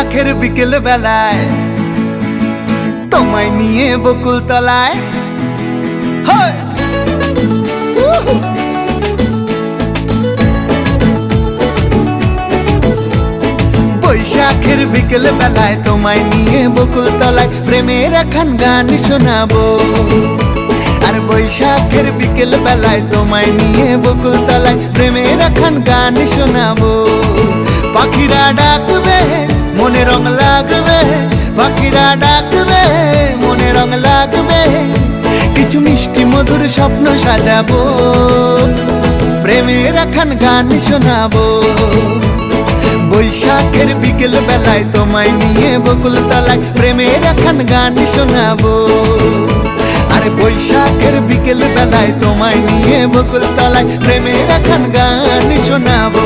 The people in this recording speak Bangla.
বৈশাখের বিকেল বেলায় তোমায় নিয়ে বকুল তলায় বৈশাখের বিকেল বেলায় তোমায় নিয়ে বকুল তলায় প্রেমের একখান গান শোনাবো। আর বৈশাখের বিকেল বেলায় তোমায় নিয়ে বকুল তলায় প্রেমের একখান গান শোনাবো। পাখিরা ডাকবে মনে রং লাগবে, পাখিরা ডাকবে মনে রং লাগবে, কিছু মিষ্টি মধুর স্বপ্ন সাজাবো, প্রেমের একখান গান শোনাবো। বৈশাখের বিকেল বেলায় তোমায় নিয়ে বকুল তলায় প্রেমের একখান গান শোনাবো। আর বৈশাখের বিকেল বেলায় তোমায় নিয়ে বকুল তলায় প্রেমের একখান গান শোনাবো।